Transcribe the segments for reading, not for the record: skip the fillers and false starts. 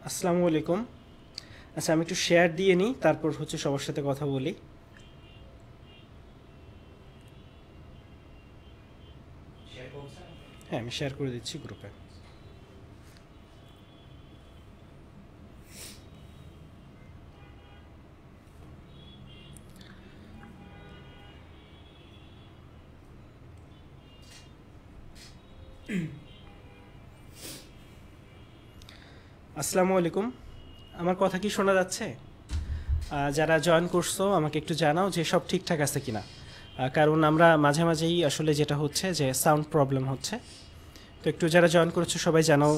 আসসালামু আলাইকুম। আচ্ছা, আমি একটু শেয়ার দিয়ে নিই, তারপর হচ্ছে সবার সাথে কথা বলি। হ্যাঁ, আমি শেয়ার করে দিচ্ছি গ্রুপে। আসসালামু আলাইকুম। আমার কথা কি শোনা যাচ্ছে? যারা জয়েন করছো আমাকে একটু জানাও যে সব ঠিকঠাক আছে কিনা, কারণ আমরা মাঝে মাঝেই আসলে যেটা হচ্ছে যে সাউন্ড প্রবলেম হচ্ছে। তো একটু যারা জয়েন করেছো সবাই জানাও।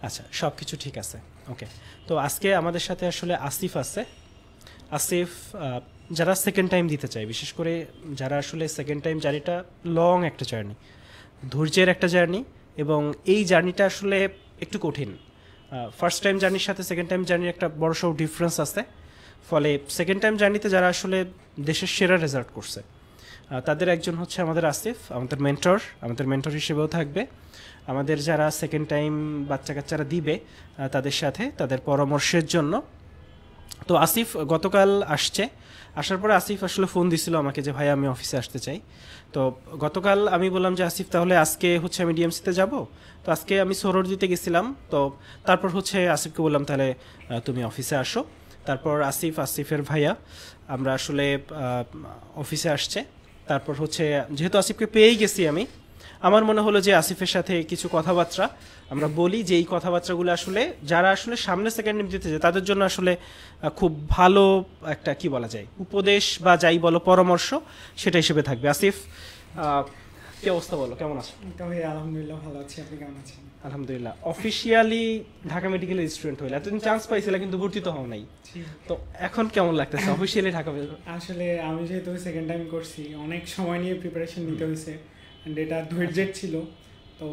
আচ্ছা, সব কিছু ঠিক আছে। ওকে। তো আজকে আমাদের সাথে আসলে আসিফ আছে। আসিফ, যারা সেকেন্ড টাইম দিতে চায়, বিশেষ করে যারা আসলে সেকেন্ড টাইম, জার্নিটা লং একটা জার্নি, ধৈর্যের একটা জার্নি, এবং এই জার্নিটা আসলে একটু কঠিন। ফার্স্ট টাইম জার্নির সাথে সেকেন্ড টাইম জার্নির একটা বড়সড় ডিফারেন্স আছে। ফলে সেকেন্ড টাইম জার্নিতে যারা আসলে দেশের সেরা রেজাল্ট করছে, তাদের একজন হচ্ছে আমাদের আসিফ, আমাদের মেন্টর হিসেবেও থাকবে। আমাদের যারা সেকেন্ড টাইম বাচ্চা কাচ্চারা দিবে, তাদের সাথে তাদের পরামর্শের জন্য। তো আসিফ গতকাল আসছে। আসার পরে আসিফ আসলে ফোন দিছিল আমাকে যে ভাই আমি অফিসে আসতে চাই। তো গতকাল আমি বললাম যে আসিফ তাহলে আজকে হচ্ছে আমি ডিএমসিতে যাব। তো আজকে আমি সরোর দিতে গেছিলাম। তো তারপর হচ্ছে আসিফকে বললাম তাহলে তুমি অফিসে আসো। তারপর আসিফের ভাইয়া আমরা আসলে অফিসে আসছে। তারপর হচ্ছে যেহেতু আসিফকে পেয়েই গেছি আমি, আমার মনে হলো যে আসিফের সাথে কিছু কথাবার্তা আমরা বলি, যে এই কথাবার্তাগুলো আসলে যারা আসলে সামনে সেকেন্ড টাইম দিতে যায় তাদের জন্য আসলে খুব ভালো একটা কি বলা যায় উপদেশ বা যাই বলো পরামর্শ, সেটা হিসেবে থাকবে। আসিফ, কি অবস্থা, বলো কেমন আছো? তো ভাই আলহামদুলিল্লাহ ভালো আছি, আপনি কেমন আছেন? আলহামদুলিল্লাহ। অফিসিয়ালি ঢাকা মেডিকেলের স্টুডেন্ট হইলে এতদিন চান্স পাইছিল কিন্তু ভর্তি তো হও নাই। জি। তো এখন কেমন লাগতেছে অফিসিয়ালি ঢাকা? আসলে আমি যেহেতু সেকেন্ড টাইম করছি, অনেক সময় নিয়ে প্রিপারেশন নিতে হয়েছে, অ্যান্ড এটা ধৈর্যের ছিল। তো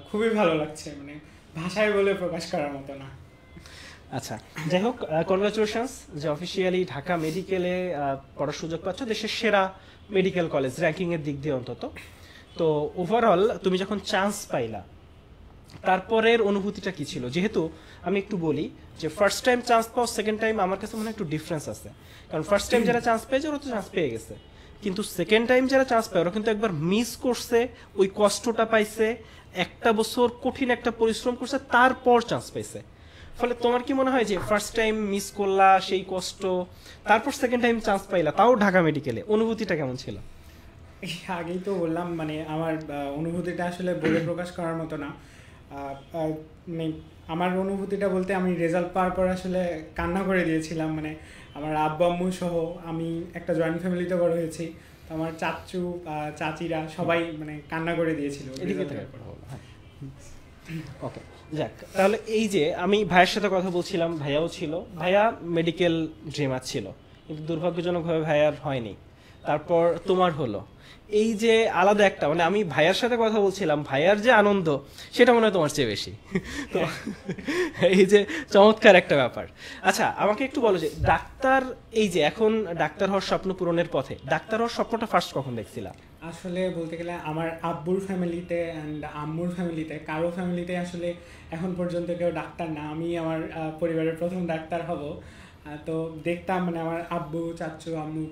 খুবই ভালো লাগছে, মানে ভাষায় বলে প্রকাশ করার মতো না। আচ্ছা, যাই হোক, কনগ্রাচুলেশনস যে অফিসিয়ালি ঢাকা মেডিকেলে পড়ার সুযোগ পাচ্ছ, দেশের সেরা মেডিকেল কলেজ র্যাঙ্কিংয়ের দিক দিয়ে অন্তত। তো ওভারঅল তুমি যখন চান্স পাইলা, তারপরের অনুভূতিটা কি ছিল? যেহেতু আমি একটু বলি যে ফার্স্ট টাইম চান্স পাও, সেকেন্ড টাইম আমার কাছে মনে হয় একটু ডিফারেন্স আছে। কারণ ফার্স্ট টাইম যারা চান্স পেয়েছে ওরা তো চান্স পেয়ে গেছে, কিন্তু সেকেন্ড টাইম যারা চান্স পায় ওরা কিন্তু একবার মিস করছে, ওই কষ্টটা পাইছে, একটা বছর কঠিন একটা পরিশ্রম করছে, তারপর চান্স পাইছে। ফলে তোমার কি মনে হয় যে ফার্স্ট টাইম মিস করলা সেই কষ্ট, তারপর সেকেন্ড টাইম চান্স পাইলা, তাও ঢাকা মেডিকেলে, অনুভূতিটা কেমন ছিল? আগেই তো বললাম, মানে আমার অনুভূতিটা আসলে বলে প্রকাশ করার মতো না। মানে আমার অনুভূতিটা বলতে, আমি রেজাল্ট পাওয়ার পর আসলে কান্না করে দিয়েছিলাম। মানে আমার আব্বু আম্মু সহ, আমি একটা জয়েন্ট ফ্যামিলিতে বড় হয়েছি, তো আমার চাচু চাচিরা সবাই মানে কান্না করে দিয়েছিল এদিকে রেজাল্টের থেকে পর। হ্যাঁ। ওকে, যাক, তাহলে এই যে আমি ভাইয়ের সাথে কথা বলছিলাম, ভাইয়াও ছিল, ভাইয়া মেডিকেল ড্রিমার ছিল, কিন্তু দুর্ভাগ্যজনকভাবে ভাইয়ার হয়নি। তারপর তোমার হলো। এই যে আলাদা একটা, মানে আমি ভাইয়ার সাথে কথা বলছিলাম, ভাইয়ার যে আনন্দ সেটা মনে হয় তোমার চেয়ে বেশি। তো এই যে চমৎকার একটা ব্যাপার। আচ্ছা, আমাকে একটু বলো যে ডাক্তার, এই যে এখন ডাক্তার হওয়ার স্বপ্ন পূরণের পথে, ডাক্তার হওয়ার স্বপ্নটা ফার্স্ট কখন দেখছিলা? আসলে বলতে গেলে আমার আব্বুর ফ্যামিলিতে অ্যান্ড আম্মুর ফ্যামিলিতে, কারো ফ্যামিলিতে আসলে এখন পর্যন্ত কেউ ডাক্তার না। আমি আমার পরিবারের প্রথম ডাক্তার হব। তো দেখতাম, মানে আমার আব্বু, চাচু, আম্মু,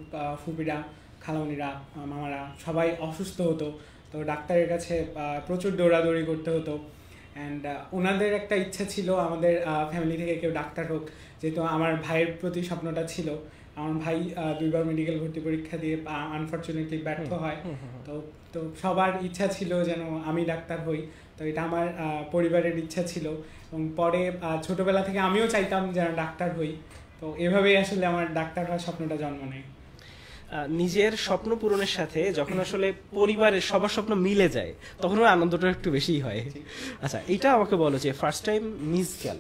ফুপিরা, খালামণিরা, মামারা সবাই অসুস্থ হতো। তো ডাক্তারের কাছে প্রচুর দৌড়াদৌড়ি করতে হতো। অ্যান্ড ওনাদের একটা ইচ্ছা ছিল আমাদের ফ্যামিলি থেকে কেউ ডাক্তার হোক, যেহেতু আমার ভাইয়ের প্রতি স্বপ্নটা ছিল। আমার ভাই দুইবার মেডিকেল ভর্তি পরীক্ষা দিয়ে আনফর্চুনেটলি ব্যর্থ হয়। তো তো সবার ইচ্ছা ছিল যেন আমি ডাক্তার হই। তো এটা আমার পরিবারের ইচ্ছা ছিল, এবং পরে ছোটবেলা থেকে আমিও চাইতাম যেন ডাক্তার হই। তো এভাবেই আসলে আমার ডাক্তার হওয়ার স্বপ্নটা জন্ম নেয়। নিজের স্বপ্ন পূরণের সাথে যখন আসলে পরিবারের সবার স্বপ্ন মিলে যায়, তখন ওর আনন্দটা একটু বেশিই হয়। আচ্ছা, এটা আমাকে বলো যে ফার্স্ট টাইম মিস গেল,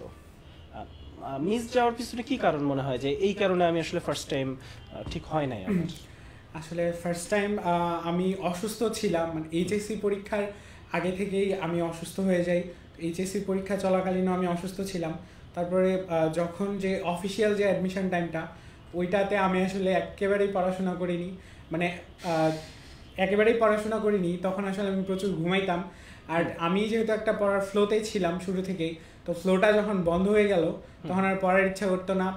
মিস যাওয়ার পিছনে কি কারণ মনে হয় যে এই কারণে আমি আসলে ফার্স্ট টাইম ঠিক হয় নাই আমার? আসলে ফার্স্ট টাইম আমি অসুস্থ ছিলাম, মানে এইচএসসি পরীক্ষার আগে থেকেই আমি অসুস্থ হয়ে যাই। এইচএসসি পরীক্ষা চলাকালীনও আমি অসুস্থ ছিলাম। তারপরে যখন যে অফিসিয়াল যে অ্যাডমিশন টাইমটা, ওইটাতে আমি আসলে একেবারেই পড়াশোনা করিনি। মানে একেবারেই পড়াশোনা করিনি, তখন আসলে আমি প্রচুর ঘুমাইতাম। আর আমি যেহেতু একটা পড়ার ফ্লোতেই ছিলাম শুরু থেকেই, তো ফ্লোটা যখন বন্ধ হয়ে গেল তখন আর পড়ার ইচ্ছা করতো না,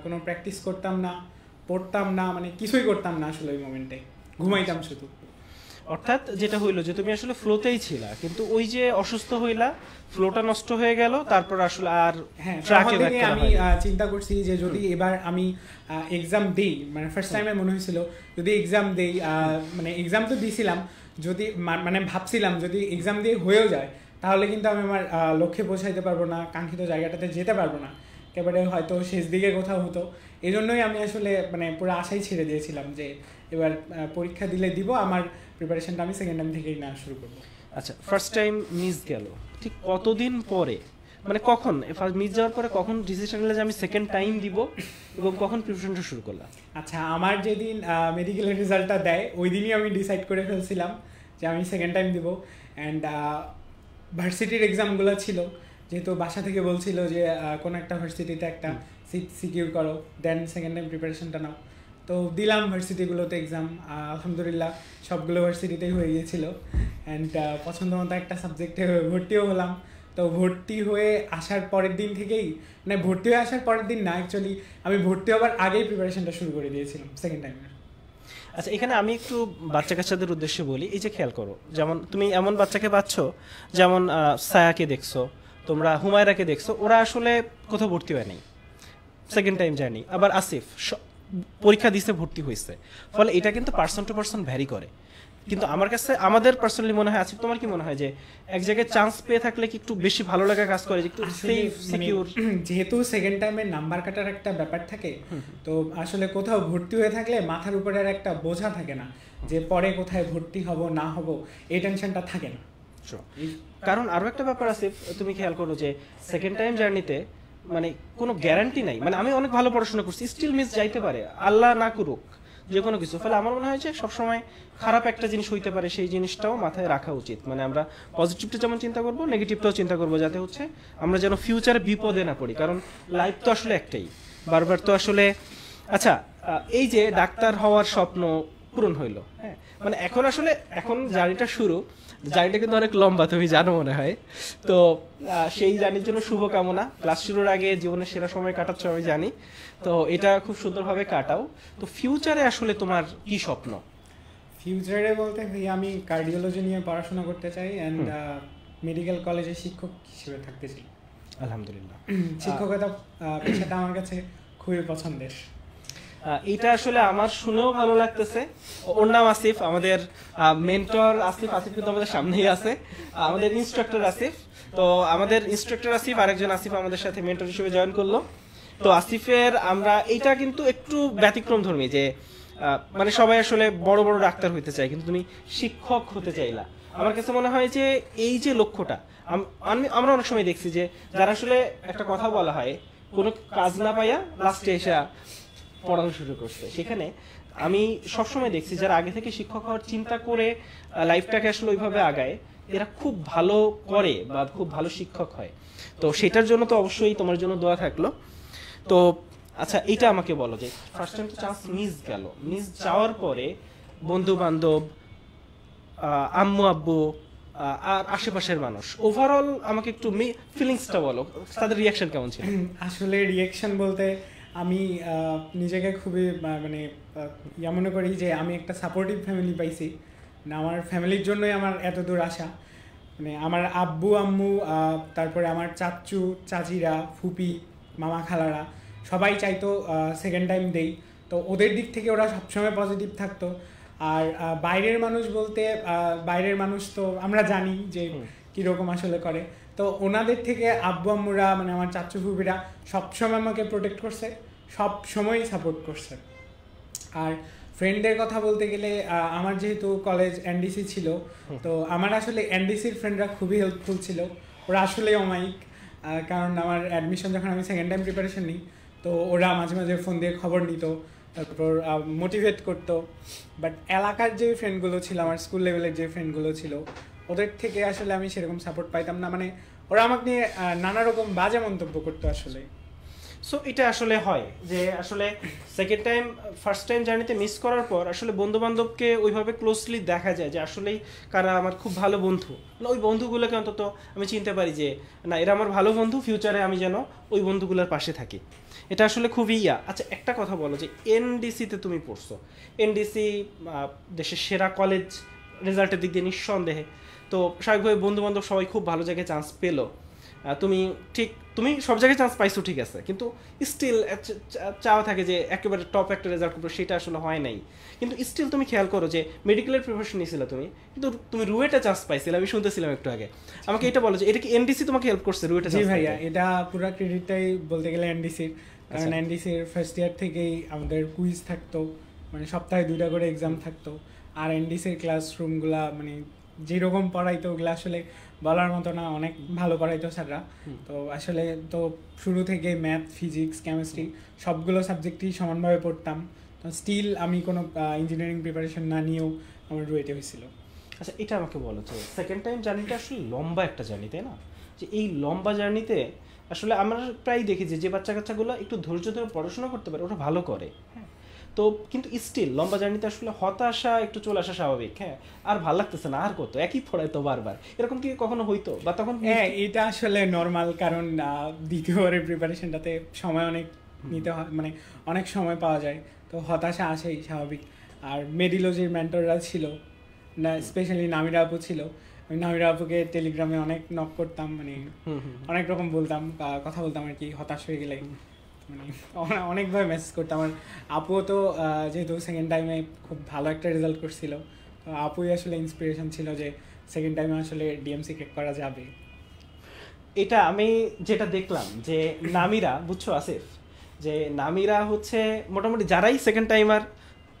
কোনো প্র্যাকটিস করতাম না, পড়তাম না, মানে কিছুই করতাম না আসলে ওই মোমেন্টে, ঘুমাইতাম শুধু। অর্থাৎ যেটা হইলো যে তুমি আসলে ফ্লোতেই ছিলা, কিন্তু ওই যে অসুস্থ হইলা, ফ্লোটা নষ্ট হয়ে গেল, তারপর আসলে আর হ্যাঁ, ট্র্যাকে তখন থেকে আমি চিন্তা করছি যে যদি এবার আমি এক্সাম দিই, মানে ফার্স্ট টাইমে মনে হয়েছিল যদি এক্সাম দিই, মানে এক্সাম তো দিয়েছিলাম, যদি মানে ভাবছিলাম যদি এক্সাম দিয়ে হয়েও যায় তাহলে কিন্তু আমি আমার লক্ষ্যে পৌঁছাইতে পারবো না, কাঙ্ক্ষিত জায়গাটাতে যেতে পারবো না, একেবারে হয়তো শেষ দিকে কোথাও হতো। এই জন্যই আমি আসলে মানে পুরো আশাই ছেড়ে দিয়েছিলাম যে এবার পরীক্ষা দিলে দিব, আমার প্রিপারেশনটা আমি সেকেন্ড টাইম থেকেই নেওয়া শুরু করবো। আচ্ছা, ফার্স্ট টাইম মিস গেল, ঠিক কতদিন পরে, মানে কখন ফার্স্ট মিস যাওয়ার পরে কখন ডিসিশন নিলে যে আমি সেকেন্ড টাইম দিব, এবং কখন প্রিপারেশনটা শুরু করলাম? আচ্ছা, আমার যেদিন মেডিকেলের রেজাল্টটা দেয় ওই দিনই আমি ডিসাইড করে ফেলছিলাম যে আমি সেকেন্ড টাইম দিব। অ্যান্ড ভার্সিটির এক্সামগুলো ছিল, যেহেতু বাসা থেকে বলছিল যে কোনো একটা ভার্সিটিতে একটা সিট সিকিউর করো, দেন সেকেন্ড টাইম প্রিপারেশনটা নাও। তো দিলাম ভার্সিটিগুলোতে এক্সাম, আলহামদুলিল্লাহ সবগুলো ভার্সিটিতেই হয়ে গিয়েছিল। অ্যান্ড পছন্দ মতো একটা সাবজেক্টে ভর্তিও হলাম। তো ভর্তি হয়ে আসার পরের দিন থেকেই, মানে ভর্তি হয়ে আসার পরের দিন না, অ্যাকচুয়ালি আমি ভর্তি হওয়ার আগেই প্রিপারেশনটা শুরু করে দিয়েছিলাম সেকেন্ড টাইমে। আচ্ছা, এখানে আমি একটু বাচ্চা কাচ্চাদের উদ্দেশ্যে বলি, এই যে খেয়াল করো, যেমন তুমি এমন বাচ্চাকে পাচ্ছ, যেমন সায়াকে দেখছো, তোমরা হুমায়রাকে দেখছো, ওরা আসলে কোথাও ভর্তি হয় নাই, সেকেন্ড টাইম যায়নি। আবার আসিফ পরীক্ষা দিতে ভর্তি হয়েছে, ফলে এটা কিন্তু পার্সন টু পার্সন ভ্যারি করে। কিন্তু আমার কাছে, আমাদের পার্সোনালি মনে হয়, আসিফ তোমার কি মনে হয় যে এক জায়গায় চান্স পেয়ে থাকলে কি একটু বেশি ভালো লাগা কাজ করে, যে একটু সেফ সিকিউর? যেহেতু সেকেন্ড টাইমে নাম্বার কাটার একটা ব্যাপার থাকে, তো আসলে কোথাও ভর্তি হয়ে থাকলে মাথার উপরে আর একটা বোঝা থাকে না যে পরে কোথায় ভর্তি হব না হব, এই টেনশনটা থাকে না। কারণ আরো একটা ব্যাপার আছে, তুমি খেয়াল করো যে সেকেন্ড টাইম জার্নিতে মানে কোনো গ্যারান্টি নাই, মানে আমি অনেক ভালো পড়াশোনা করছি, স্টিল মিস যাইতে পারে, আল্লাহ না করুক যে কোনো কিছু। ফলে আমার মনে হয় যে সবসময় খারাপ একটা জিনিস হইতে পারে, সেই জিনিসটাও মাথায় রাখা উচিত। মানে আমরা পজিটিভটা যেমন চিন্তা করবো, নেগেটিভটাও চিন্তা করবো, যাতে হচ্ছে আমরা যেন ফিউচারে বিপদে না পড়ি। কারণ লাইফ তো আসলে একটাই, বারবার তো আসলে। আচ্ছা, এই যে ডাক্তার হওয়ার স্বপ্ন পূরণ হইলো, হ্যাঁ, মানে এখন আসলে এখন জার্নিটা শুরু, জার্নিটা কিন্তু অনেক লম্বা, তুমি জানো মনে হয়। তো সেই জার্নির জন্য শুভকামনা। ক্লাস শুরুর আগে জীবনের সেরা সময় কাটাচ্ছ আমি জানি, তো এটা খুব সুন্দরভাবে কাটাও। তো ফিউচারে আসলে তোমার কি স্বপ্ন? ফিউচারে বলতে ভাই আমি কার্ডিওলজি নিয়ে পড়াশোনা করতে চাই, অ্যান্ড মেডিকেল কলেজে শিক্ষক হিসেবে থাকতে চাই। আলহামদুলিল্লাহ, শিক্ষকতা পেশাটা আমার কাছে খুবই পছন্দের। এটা আসলে আমার শুনেও ভালো লাগতেছে। ওর নাম আসিফ, আমাদের মেন্টর আসিফ। আসিফ কিন্তু আমাদের সামনেই আছে, আমাদের ইনস্ট্রাক্টর আসিফ। তো আমাদের ইনস্ট্রাক্টর আসিফ, আরেকজন আসিফ আমাদের সাথে মেন্টর হিসেবে জয়েন করলো। তো আসিফের আমরা এইটা কিন্তু একটু ব্যতিক্রম ধর্মী, যে মানে সবাই আসলে বড় বড় ডাক্তার হইতে চায়, কিন্তু তুমি শিক্ষক হতে চাইলা। আমার কাছে মনে হয় যে এই যে লক্ষ্যটা, আমরা অনেক সময় দেখছি যে যারা আসলে একটা কথা বলা হয়, কোনো কাজ না পাইয়া লাস্টে এসে পড়ানো শুরু করছে। সেখানে আমি সবসময় দেখছি যারা আগে থেকে শিক্ষক হওয়ার চিন্তা করে লাইফটাকে আসলে ওইভাবে আগায়, এরা খুব ভালো করে বা খুব ভালো শিক্ষক হয়। তো সেটার জন্য তো অবশ্যই তোমার জন্য দোয়া থাকলো। তো আচ্ছা, এইটা আমাকে বলো যে ফার্স্ট টাইম তো চান্স মিস গেল, মিস যাওয়ার পরে বন্ধু বান্ধব, আম্মু আব্বু আর আশেপাশের মানুষ, ওভারঅল আমাকে একটু ফিলিংসটা বলো, তাদের রিয়াকশন কেমন ছিল? আসলে রিয়াকশন বলতে আমি নিজেকে খুবই মানে ইয়া মনে করি যে আমি একটা সাপোর্টিভ ফ্যামিলি পাইছি। মানে আমার ফ্যামিলির জন্যই আমার এত দূর আসা। মানে আমার আব্বু আম্মু, তারপরে আমার চাচু চাচিরা, ফুপি, মামা খালারা সবাই চাইতো সেকেন্ড টাইম দেই। তো ওদের দিক থেকে ওরা সবসময় পজিটিভ থাকতো। আর বাইরের মানুষ বলতে বাইরের মানুষ তো আমরা জানি যে কীরকম আসলে করে। তো ওনাদের থেকে আব্বু আম্মুরা, মানে আমার চাচু ফুপিরা সবসময় আমাকে প্রোটেক্ট করছে, সব সময়ই সাপোর্ট করছে। আর ফ্রেন্ডদের কথা বলতে গেলে আমার যেহেতু কলেজ এনডিসি ছিল, তো আমার আসলে এনডিসির ফ্রেন্ডরা খুবই হেল্পফুল ছিল। ওরা আসলেই অমায়িক, কারণ আমার অ্যাডমিশন যখন আমি সেকেন্ড টাইম প্রিপারেশন নিই, তো ওরা মাঝে মাঝে ফোন দিয়ে খবর নিত, তারপর মোটিভেট করতো। বাট এলাকার যে ফ্রেন্ডগুলো ছিল, আমার স্কুল লেভেলের যে ফ্রেন্ডগুলো ছিল, ওদের থেকে আসলে আমি সেরকম সাপোর্ট পাইতাম না। মানে ওরা আমাকে নিয়ে নানা রকম বাজে মন্তব্য করতো আসলে। সো এটা আসলে হয় যে আসলে সেকেন্ড টাইম ফার্স্ট টাইম জার্নিতে মিস করার পর আসলে বন্ধু বান্ধবকে ওইভাবে ক্লোজলি দেখা যায় যে আসলেই কারা আমার খুব ভালো বন্ধু, না ওই বন্ধুগুলোকে অন্তত আমি চিনতে পারি যে না এরা আমার ভালো বন্ধু, ফিউচারে আমি যেন ওই বন্ধুগুলোর পাশে থাকি। এটা আসলে খুবই আচ্ছা একটা কথা বলো যে এনডিসিতে তুমি পড়ছো, এনডিসি দেশের সেরা কলেজ, রেজাল্টের দিক দিয়ে নিঃসন্দেহে, তো স্বাভাবিকভাবে বন্ধু বান্ধব সবাই খুব ভালো জায়গায় চান্স পেলো, তুমি ঠিক তুমি সব জায়গায় চান্স পাইছো ঠিক আছে, কিন্তু স্টিল চাওয়া থাকে যে একেবারে টপ একটা রেজাল্ট করবো, সেটা আসলে হয় নাই। কিন্তু স্টিল তুমি খেয়াল করো যে মেডিকেলের প্রিপারেশন নিয়েছিলে তুমি, কিন্তু তুমি রুয়েটে চান্স পাইছিলে, আমি শুনতেছিলাম একটু আগে। আমাকে এটা বলো যে এটা কি এনডিসি তোমাকে হেল্প করছে রুয়েটে? জি ভাইয়া, এটা পুরো ক্রেডিটটাই বলতে গেলে এনডিসির, কারণ এনডিসির ফার্স্ট ইয়ার থেকেই আমাদের কুইজ থাকতো, মানে সপ্তাহে 2টা করে এক্সাম থাকতো। আর এনডিসির ক্লাসরুমগুলা মানে যেরকম পড়াইতো ওগুলো আসলে বলার মতো না, অনেক ভালো পড়াইতো স্যাররা। তো আসলে তো শুরু থেকে ম্যাথ, ফিজিক্স, কেমিস্ট্রি সবগুলো সাবজেক্টই সমানভাবে পড়তাম। তো স্টিল আমি কোনো ইঞ্জিনিয়ারিং প্রিপারেশন না নিয়েও আমার রুয়েটে হয়েছিল। আচ্ছা এটা আমাকে বলো যে সেকেন্ড টাইম জার্নিটা আসলে লম্বা একটা জার্নি, তাই না? যে এই লম্বা জার্নিতে আসলে আমরা প্রায় দেখি যে বাচ্চা কাচ্চাগুলো একটু ধৈর্য ধরে পড়াশোনা করতে পারে ওরা ভালো করে, হ্যাঁ, তো কিন্তু স্টিল লম্বা জার্নিতে আসলে হতাশা একটু চলে আসা স্বাভাবিক, হ্যাঁ, আর ভালো লাগতেছে না, আর কত একই পড়ায় তো বারবার, এরকম কি কখনো হইতো? বা তখন হ্যাঁ, এটা আসলে নর্মাল, কারণ দ্বিতীয়বারের প্রিপারেশনটাতে সময় অনেক নিতে হয়, মানে অনেক সময় পাওয়া যায়, তো হতাশা আসেই স্বাভাবিক। আর মেডিলজির মেন্টররা ছিল না, স্পেশালি নামিরা আপু ছিল, আমি নামিরা আপুকে টেলিগ্রামে অনেক নক করতাম, মানে অনেক রকম বলতাম, কথা বলতাম আর কি, হতাশ হয়ে গেলে মানে অনেকভাবে মেসেজ করতাম। আর আপুও তো যেহেতু সেকেন্ড টাইমে খুব ভালো একটা রেজাল্ট করছিল, তো আপুই আসলে ইন্সপিরেশন ছিল যে সেকেন্ড টাইমে আসলে ডিএমসি ক্র্যাক করা যাবে। এটা আমি যেটা দেখলাম যে নামিরা, বুঝছো আসিফ, যে নামিরা হচ্ছে মোটামুটি যারাই সেকেন্ড টাইমার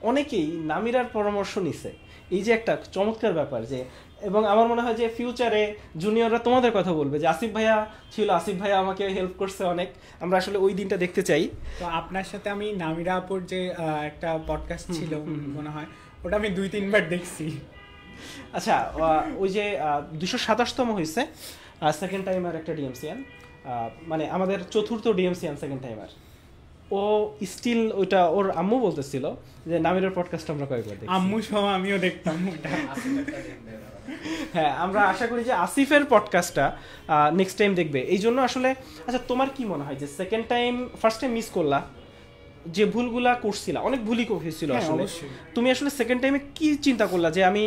অনেকেই নামিরার পরামর্শ নিছে, এই যে একটা চমৎকার ব্যাপার যে, এবং আমার মনে হয় যে ফিউচারে জুনিয়ররা তোমাদের কথা বলবে যে আসিফ ভাইয়া ছিল, আসিফ ভাইয়া আমাকে হেল্প করছে অনেক, আমরা আসলে ওই দিনটা দেখতে চাই। তো আপনার সাথে আমি নামিরা আপুর যে একটা পডকাস্ট ছিল মনে হয়, ওটা আমি 2-3 বার দেখছি। আচ্ছা ওই যে 227তম হয়েছে সেকেন্ড টাইমার একটা ডিএমসিয়ান, মানে আমাদের চতুর্থ ডিএমসিয়ান সেকেন্ড টাইমার, ও স্টিল ওইটা ওর আম্মু বলতেছিল যে নামিরের পডকাস্ট আমরা কয়েকবার দেখি, আম্মু সহ আমিও দেখতাম ওটা। হ্যাঁ আমরা আশা করি যে আসিফের পডকাস্টটা নেক্সট টাইম দেখবে এই জন্য আসলে। আচ্ছা তোমার কি মনে হয় যে second time first time miss করলা, যে ভুলগুলা করছিলা, অনেক ভুলই হয়েছিল আসলে, তুমি আসলে সেকেন্ড টাইমে কি চিন্তা করলা যে আমি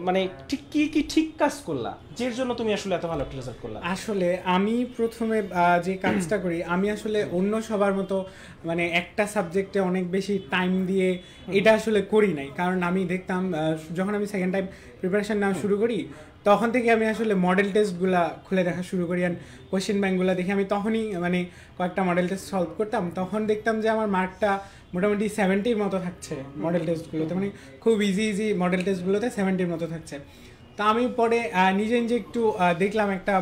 মানে ঠিক কি কি ঠিক কাজ করলা যের জন্য তুমি আসলে এত ভালো একটা রেজাল্ট করলা? আসলে আমি প্রথমে যে কাজটা করি, আমি আসলে অন্য সবার মতো মানে একটা সাবজেক্টে অনেক বেশি টাইম দিয়ে এটা আসলে করি নাই, কারণ আমি দেখতাম যখন আমি সেকেন্ড টাইম প্রিপারেশন নেওয়া শুরু করি তখন থেকে আমি আসলে মডেল টেস্টগুলা খুলে দেখা শুরু করি, আর কোয়েশ্চেন ব্যাঙ্কগুলো দেখে আমি তখনই মানে কয়েকটা মডেল টেস্ট সলভ করতাম, তখন দেখতাম যে আমার মার্কটা মোটামুটি 70-র মতো থাকছে মডেল টেস্টগুলোতে, মানে খুব ইজি ইজি মডেল টেস্টগুলোতে 70-র মতো থাকছে। তা আমি পরে নিজে নিজে একটু দেখলাম একটা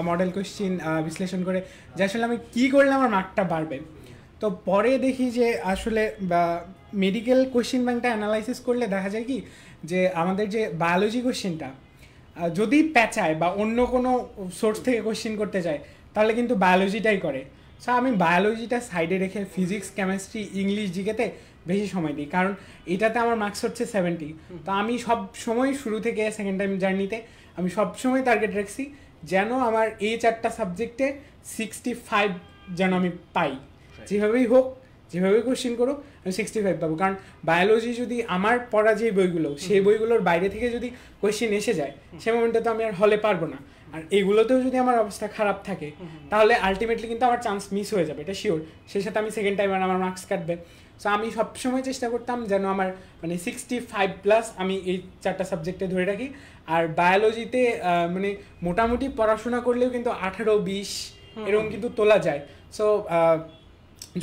মডেল কোয়েশ্চেন বিশ্লেষণ করে যে আসলে আমি কী করলে আমার মার্কটা বাড়বে। তো পরে দেখি যে আসলে মেডিকেল কোয়েশ্চেন ব্যাঙ্কটা অ্যানালাইসিস করলে দেখা যায় কি যে আমাদের যে বায়োলজি কোয়েশ্চেনটা যদি প্যাচায় বা অন্য কোনো সোর্স থেকে কোয়েশ্চেন করতে যায় তাহলে কিন্তু বায়োলজিটাই করে। সো আমি বায়োলজিটা সাইডে রেখে ফিজিক্স, কেমিস্ট্রি, ইংলিশ, জিকেতে বেশি সময় দিই, কারণ এটাতে আমার মার্কস হচ্ছে 70। তো আমি সব সময় শুরু থেকে সেকেন্ড টাইম জার্নিতে আমি সব সময় টার্গেট রাখছি যেন আমার এই 4টা সাবজেক্টে 65 যেন আমি পাই, যেভাবেই হোক, যেভাবে কোশ্চেন করুক আমি 65 পাবো। কারণ বায়োলজি যদি আমার পড়া যে বইগুলো সেই বইগুলোর বাইরে থেকে যদি কোয়েশ্চেন এসে যায় সে মোমেন্টে তো আমি আর হলে পারবো না, আর এগুলোতেও যদি আমার অবস্থা খারাপ থাকে তাহলে আলটিমেটলি কিন্তু আমার চান্স মিস হয়ে যাবে, এটা শিওর। সেই সাথে আমি সেকেন্ড টাইম আমার মার্কস কাটবে। সো আমি সবসময় চেষ্টা করতাম যেন আমার মানে 65+ আমি এই 4টা সাবজেক্টে ধরে রাখি। আর বায়োলজিতে মানে মোটামুটি পড়াশোনা করলেও কিন্তু 18-20 এরকম কিন্তু তোলা যায়। সো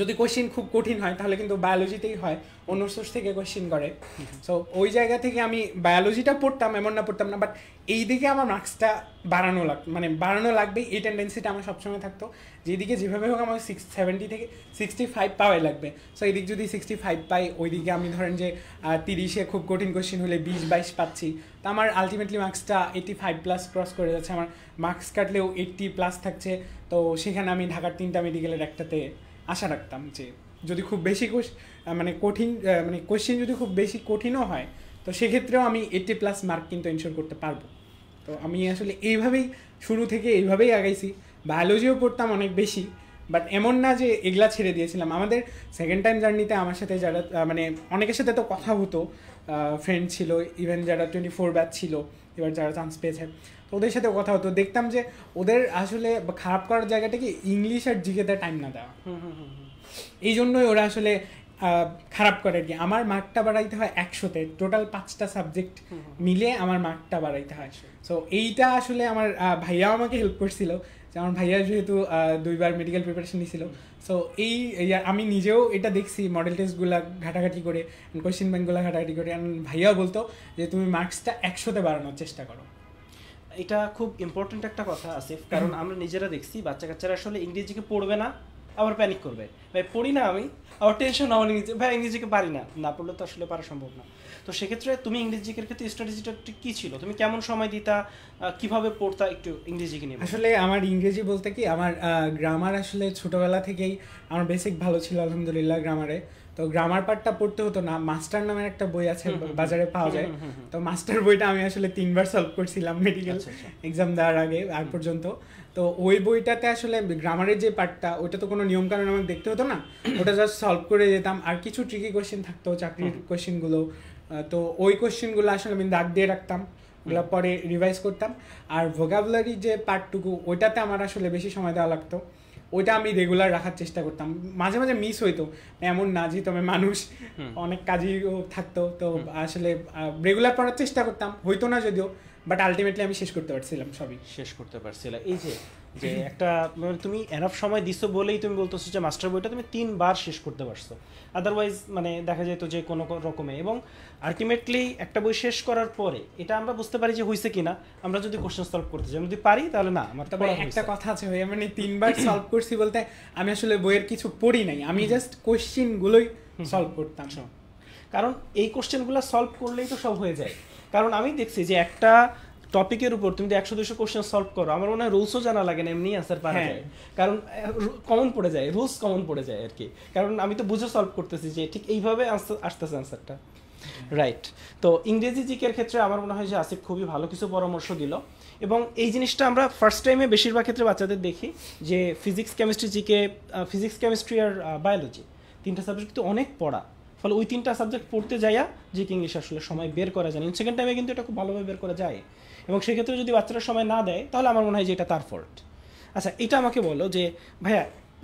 যদি কোয়েশ্চেন খুব কঠিন হয় তাহলে কিন্তু বায়োলজিতেই হয়, অন্য সোর্স থেকে কোয়েশ্চেন করে। সো ওই জায়গা থেকে আমি বায়োলজিটা পড়তাম, এমন না পড়তাম না, বাট এই দিকে আমার মার্কসটা বাড়ানো লাগবে এই টেন্ডেন্সিটা আমার সবসময় থাকতো, যেদিকে যেভাবে হোক আমার 70 থেকে 65 পাওয়াই লাগবে। সো এই দিক যদি 65 পাই, ওই দিকে আমি ধরেন যে 30-এ খুব কঠিন কোয়েশ্চেন হলে 20-22 পাচ্ছি, তো আমার আলটিমেটলি মার্কসটা 85+ ক্রস করে যাচ্ছে, আমার মার্কস কাটলেও 80+ থাকছে। তো সেখানে আমি ঢাকার 3টা মেডিকেলের একটাতে আশা রাখতাম যে যদি খুব বেশি মানে কঠিন মানে কোশ্চেন যদি খুব বেশি কঠিনও হয় তো সেক্ষেত্রেও আমি 80+ মার্ক কিন্তু এনশিওর করতে পারবো। তো আমি আসলে এইভাবেই শুরু থেকে এইভাবেই আগাইছি। বায়োলজিও পড়তাম অনেক বেশি, বাট এমন না যে এগুলা ছেড়ে দিয়েছিলাম। আমাদের সেকেন্ড টাইম জার্নিতে আমার সাথে যারা মানে অনেকের সাথে তো কথা হতো, ফ্রেন্ড ছিল, ইভেন যারা 24 ব্যাচ ছিল, এবার যারা চান্স পেয়েছে, তো ওদের সাথে কথা হতো, দেখতাম যে ওদের আসলে খারাপ করার জায়গাটা কি ইংলিশ আর জিকেতে টাইম না দেওয়া, এই জন্যই ওরা আসলে খারাপ করে আর কি। আমার মার্কটা বাড়াইতে হয় 100-তে, টোটাল 5টা সাবজেক্ট মিলে আমার মার্কটা বাড়াইতে হয়। সো এইটা আসলে আমার ভাইয়াও আমাকে হেল্প করছিল, যে আমার ভাইয়া যেহেতু 2বার মেডিকেল প্রিপারেশন নিয়েছিল। সো এই আমি নিজেও এটা দেখছি মডেল টেস্টগুলো ঘাটাঘাটি করে, কোয়েশ্চেন ব্যাংকগুলো ঘাটাঘাটি করে, ভাইয়াও বলতো যে তুমি মার্কসটা 100-তে বাড়ানোর চেষ্টা করো। এটা খুব ইম্পর্টেন্ট একটা কথা আসিফ, কারণ আমরা নিজেরা দেখছি বাচ্চা কাচ্চারা আসলে ইংরেজিকে পড়বে না, আবার প্যানিক করবে, ভাই পড়ি না আমি, আবার টেনশন হওয়া নিজে, ভাই ইংরেজিকে পারি না, না পড়লে তো আসলে পারা সম্ভব না। তো সেক্ষেত্রে তুমি ইংরেজিকের ক্ষেত্রে স্ট্র্যাটেজিটা কী ছিল, তুমি কেমন সময় দিতা, কিভাবে পড়তা, একটু ইংরেজিকে নিয়ে? আসলে আমার ইংরেজি বলতে কি, আমার গ্রামার আসলে ছোটোবেলা থেকেই আমার বেসিক ভালো ছিল আলহামদুলিল্লাহ গ্রামারে। তো গ্রামার পার্টটা পড়তে হতো না, মাস্টার নামের একটা বই আছে বাজারে পাওয়া যায়, তো মাস্টার বইটা আমি আসলে 3বার সলভ করছিলাম মেডিকেল এক্সাম দেওয়ার আগ পর্যন্ত। তো ওই বইটাতে আসলে গ্রামারের যে পার্টটা, ওইটা তো কোনো নিয়মকানুন আমাকে দেখতে হতো না, ওটা জাস্ট সলভ করে যেতাম। আর কিছু ট্রিকি কোয়েশ্চেন থাকতো চাকরির কোয়েশ্চেনগুলো, তো ওই কোয়েশ্চেনগুলো আসলে আমি দাগ দিয়ে রাখতাম, ওগুলো পরে রিভাইজ করতাম। আর ভোকাবুলারি যে পার্টটুকু, ওইটাতে আমার আসলে বেশি সময় দেওয়া লাগতো, ওইটা আমি রেগুলার রাখার চেষ্টা করতাম। মাঝে মাঝে মিস হইতো, এমন না, যেহেতু আমি মানুষ, অনেক কাজইও থাকতো, তো আসলে রেগুলার পড়ার চেষ্টা করতাম, হইতো না যদিও, বাট আলটিমেটলি আমি শেষ করতে পারছিলাম, সবই শেষ করতে পারছিলাম। এই যে যে একটা মানে তুমি এনাফ সময় দিছো বলেই তুমি বলতেছো যে মাস্টার বইটা তুমি 3বার শেষ করতে পারছো, আদারওয়াইজ মানে দেখা যেত যে কোনো রকমে। এবং আলটিমেটলি একটা বই শেষ করার পরে এটা আমরা বুঝতে পারি যে হয়েছে কিনা, আমরা যদি কোশ্চেন সলভ করতে চাই, যদি পারি তাহলে না আমার। তবে একটা কথা আছে ভাই, মানে 3বার সলভ করছি বলতে আমি আসলে বইয়ের কিছু পড়ি নাই, আমি জাস্ট কোশ্চেনগুলোই সলভ করতাম। কারণ এই কোশ্চেনগুলো সলভ করলেই তো সব হয়ে যায়। কারণ আমি দেখছি যে একটা টপিকের উপর তুমি 100-200 কোশ্চেন সলভ করো, আমার মনে হয় রুলসও জানা লাগে না, এমনি অ্যান্সার পাওয়া যায়, কারণ কমন পড়ে যায়, রুলস কমন পড়ে যায় আর কি, কারণ আমি তো বুঝে সলভ করতেছি যে ঠিক এইভাবে আসতেছে অ্যান্সারটা, রাইট। তো ইংরেজি জিকের ক্ষেত্রে আমার মনে হয় যে আসিফ খুবই ভালো কিছু পরামর্শ দিল। এবং এই জিনিসটা আমরা ফার্স্ট টাইমে বেশিরভাগ ক্ষেত্রে বাচ্চাদের দেখি যে physics chemistry GK, physics chemistry আর বায়োলজি 3টা সাবজেক্ট কিন্তু অনেক পড়া, ফলে ওই 3টা সাবজেক্ট পড়তে যাইয়া জিকে ইংলিশ আসলে সময় বের করা যায় না। সেকেন্ড টাইমে কিন্তু এটা খুব ভালোভাবে বের করা যায়, এবং সেক্ষেত্রে যদি বাচ্চারা সময় না দেয় তাহলে আমার মনে হয় যে এটা তার ফল্ট। আচ্ছা, এটা আমাকে বলো যে ভাইয়া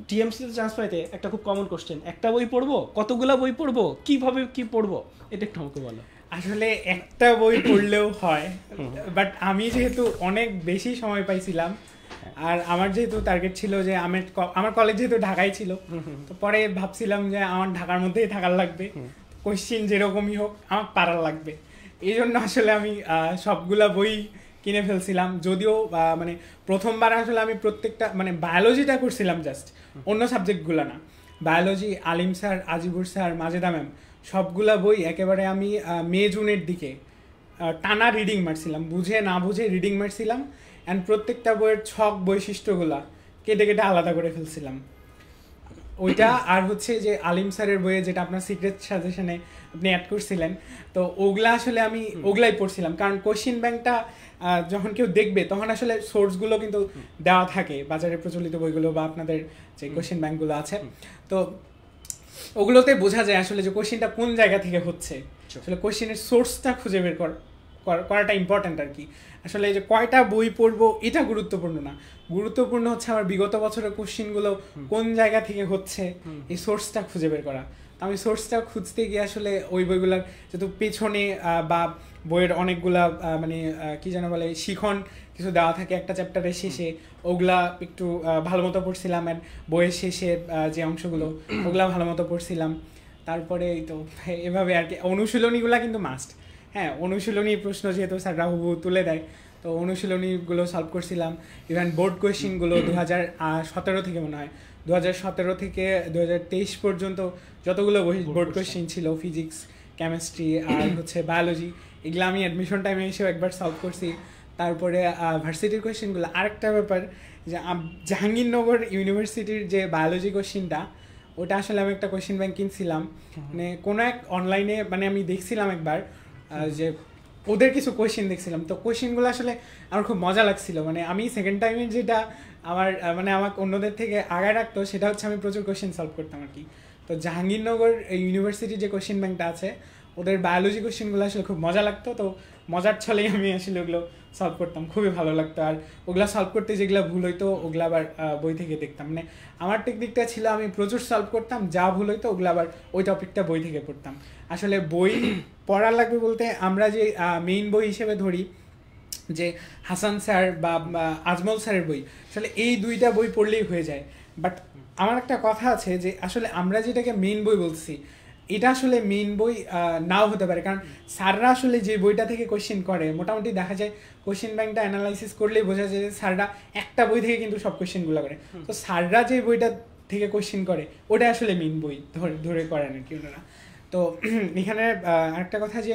টিএমসিতে চান্স পাইতে একটা খুব কমন কোশ্চেন, একটা বই পড়বো, কতগুলা বই পড়বো, কিভাবে কি পড়বো, এটা একটু আমাকে বলো। আসলে একটা বই পড়লেও হয়, বাট আমি যেহেতু অনেক বেশি সময় পাইছিলাম, আর আমার যেহেতু টার্গেট ছিল যে আমার কলেজ যেহেতু ঢাকায় ছিল, তো পরে ভাবছিলাম যে আমার ঢাকার মধ্যেই থাকার লাগবে, কোশ্চেন যেরকমই হোক আমার পারার লাগবে, এই জন্য আসলে আমি সবগুলা বই কিনে ফেলছিলাম। যদিও মানে প্রথমবার আসলে আমি প্রত্যেকটা মানে বায়োলজিটা করছিলাম জাস্ট, অন্য সাবজেক্টগুলো না। Biology Alim sir, Azibur sir, Majeda ma'am, সবগুলা বই একেবারে আমি মে-জুনের দিকে টানা রিডিং মারছিলাম, বুঝে না বুঝে রিডিং মারছিলাম, অ্যান্ড প্রত্যেকটা বইয়ের ছক বৈশিষ্ট্যগুলা কেটে কেটে আলাদা করে ফেলছিলাম ওইটা। আর হচ্ছে যে আলিম স্যারের বইয়ে যেটা আপনার সিক্রেট সাজেশনে আপনি অ্যাড করছিলেন, তো ওগুলা আসলে আমি ওগুলাই পড়ছিলাম, কারণ কোশ্চেন ব্যাংকটা যখন কেউ দেখবে তখন আসলে সোর্সগুলো কিন্তু দেওয়া থাকে বাজারে প্রচলিত বইগুলো বা আপনাদের যে কোশ্চেন ব্যাংকগুলো আছে, তো ওগুলোতে বোঝা যায় আসলে যে কোশ্চেনটা কোন জায়গা থেকে হচ্ছে, আসলে কোশ্চেনের সোর্সটা খুঁজে বের করাটা ইম্পর্ট্যান্ট আর কি। আসলে এই যে কয়টা বই পড়বো এটা গুরুত্বপূর্ণ না, গুরুত্বপূর্ণ হচ্ছে আমার বিগত বছরের কোশ্চেনগুলো কোন জায়গা থেকে হচ্ছে, এই সোর্সটা খুঁজে বের করা। আমি সোর্সটা খুঁজতে গিয়ে আসলে ওই বইগুলোর যেহেতু পেছনে বা বইয়ের অনেকগুলা মানে কি যেন বলে শিখন কিছু দেওয়া থাকে একটা চ্যাপ্টারের শেষে, ওগুলা একটু ভালো মতো পড়ছিলাম, অ্যান্ড বইয়ের শেষে যে অংশগুলো ওগুলা ভালো মতো পড়ছিলাম। তারপরে তো এভাবে আর কি অনুশীলনীগুলা কিন্তু মাস্ট, হ্যাঁ অনুশীলনী প্রশ্ন যেহেতু স্যার রাহুবু তুলে দেয়, তো অনুশীলনীগুলো সলভ করছিলাম। ইভেন বোর্ড কোয়েশ্চেনগুলো 2017 থেকে মনে হয় 2017 থেকে 2023 পর্যন্ত যতগুলো বোর্ড কোয়েশ্চেন ছিল ফিজিক্স, কেমিস্ট্রি আর হচ্ছে বায়োলজি, এগুলো আমি অ্যাডমিশন টাইমে এসেও একবার সলভ করছি। তারপরে ভার্সিটির কোয়েশ্চেনগুলো, আরেকটা ব্যাপার যে জাহাঙ্গীরনগর ইউনিভার্সিটির যে বায়োলজি কোয়েশ্চেনটা ওটা আসলে আমি একটা কোয়েশ্চেন ব্যাংক কিনছিলাম, মানে কোনো এক অনলাইনে, মানে আমি দেখছিলাম একবার যে ওদের কিছু কোয়েশ্চেন দেখছিলাম, তো কোয়েশ্চেনগুলো আসলে আমার খুব মজা লাগছিল। মানে আমি সেকেন্ড টাইমে যেটা আমার মানে আমাকে অন্যদের থেকে আগায় রাখতো সেটা হচ্ছে আমি প্রচুর কোয়েশ্চেন সলভ করতাম আর কি। তো জাহাঙ্গীরনগর ইউনিভার্সিটির যে কোয়েশ্চেন ব্যাংকটা আছে, ওদের বায়োলজি কোয়েশ্চেনগুলো আসলে খুব মজা লাগতো। তো মজার ছলেই আমি আসলে ওগুলো সলভ করতাম, খুবই ভালো লাগতো। আর ওগুলা সলভ করতে যেগুলো ভুল হইতো ওগুলো আবার বই থেকে দেখতাম। মানে আমার টেকনিকটা ছিল আমি প্রচুর সলভ করতাম, যা ভুল হইতো ওগুলো আবার ওই টপিকটা বই থেকে পড়তাম। আসলে বই পড়া লাগবে বলতে আমরা যে মেইন বই হিসেবে ধরি যে হাসান স্যার বা আজমল স্যারের বই, আসলে এই দুইটা বই পড়লেই হয়ে যায়। বাট আমার একটা কথা আছে যে আসলে আমরা যেটাকে মেইন বই বলছি এটা আসলে মেইন বই নাও হতে পারে, কারণ স্যাররা আসলে যে বইটা থেকে কোয়েশ্চেন করে মোটামুটি দেখা যায় কোয়েশ্চেন ব্যাংকটা অ্যানালাইসিস করলেই বোঝা যায় যে স্যাররা একটা বই থেকে কিন্তু সব কোয়েশ্চেনগুলো করে। তো স্যাররা যে বইটা থেকে কোয়েশ্চেন করে ওটা আসলে মেইন বই ধরে করেন আর কি ওনারা। তো এখানে আরেকটা কথা যে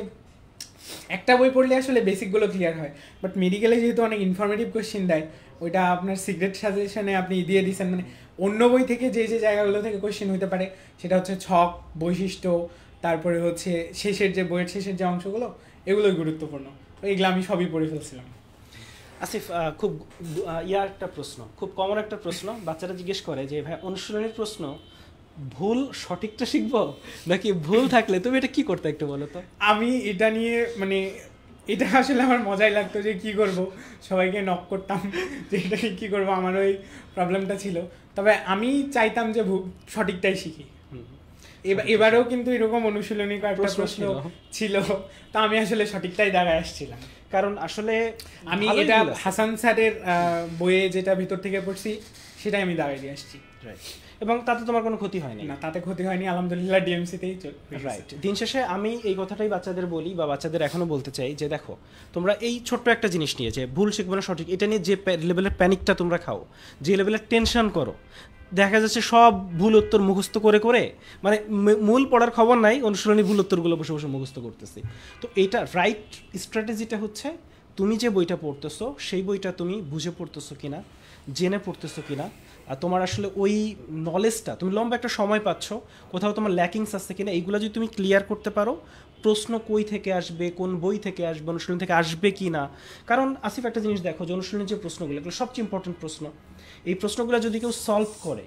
একটা বই পড়লে আসলে বেসিকগুলো ক্লিয়ার হয়, বাট মেডিকেলে যেহেতু অনেক ইনফরমেটিভ কোয়েশ্চেন দেয়, ওইটা আপনার সিক্রেট সাজেশনে আপনি দিয়ে দিয়েছেন। মানে অন্য বই থেকে যে যে জায়গাগুলো থেকে কোয়েশ্চেন হতে পারে সেটা হচ্ছে ছক, বৈশিষ্ট্য, তারপরে হচ্ছে শেষের যে বইয়ের শেষের যে অংশগুলো, এগুলোই গুরুত্বপূর্ণ। তো এগুলো আমি সবই পড়ে ফেলছিলাম। আসিফ, খুব একটা প্রশ্ন, খুব কমন একটা প্রশ্ন বাচ্চারা জিজ্ঞেস করে যে ভাই অনুশীলনের প্রশ্ন ভুল সঠিকটা শিখবো নাকি ভুল থাকলে তুমি এটা কি করতে একটু বলো তো। আমি এটা নিয়ে মানে এটা আসলে আমার মজাই লাগতো যে কি করব, সবাইকে নক করতাম যে এটা কি করব, আমার ওই প্রবলেমটা ছিল। তবে আমি চাইতাম যে সঠিকটাই শিখি। এবারেও কিন্তু এরকম অনুশীলনী কয়েকটা প্রশ্ন ছিল, তো আমি আসলে সঠিকটাই দাঁড়ায় আসছিলাম। কারণ আসলে আমি এটা হাসান স্যারের বইয়ে যেটা ভিতর থেকে পড়ছি সেটাই আমি দাঁড়িয়ে দিয়ে আসছি। এবং তাতে তোমার কোনো ক্ষতি হয়নি? না, তাতে ক্ষতি হয়নি, আলহামদুলিল্লাহ ডিএমসিতেই রাইট। দিন শেষে আমি এই কথাটাই বাচ্চাদের বলি বা বাচ্চাদের এখনও বলতে চাই যে দেখো তোমরা এই ছোট্ট একটা জিনিস নিয়ে যে ভুল শিখবো না সঠিক, এটা নিয়ে যে লেভেলের প্যানিকটা তোমরা খাও, যে লেভেলের টেনশন করো, দেখা যাচ্ছে সব ভুল উত্তর মুখস্থ করে করে মানে মূল পড়ার খবর নাই, অনুশীলনী ভুল উত্তরগুলো বসে বসে মুখস্থ করতেছি। তো এইটা রাইট স্ট্র্যাটেজিটা হচ্ছে তুমি যে বইটা পড়তেছো সেই বইটা তুমি বুঝে পড়তেছো কিনা, জেনে পড়তেছো কিনা, আর তোমার আসলে ওই নলেজটা তুমি লম্বা একটা সময় পাচ্ছ, কোথাও তোমার ল্যাকিংস আছে কিনা, এইগুলো যদি তুমি ক্লিয়ার করতে পারো, প্রশ্ন কই থেকে আসবে, কোন বই থেকে আসবে, অনুশীলন থেকে আসবে কি না। কারণ আসিফ একটা জিনিস দেখো যে অনুশীলনের যে প্রশ্নগুলো এগুলো সবচেয়ে ইম্পর্টেন্ট প্রশ্ন, এই প্রশ্নগুলো যদি কেউ সলভ করে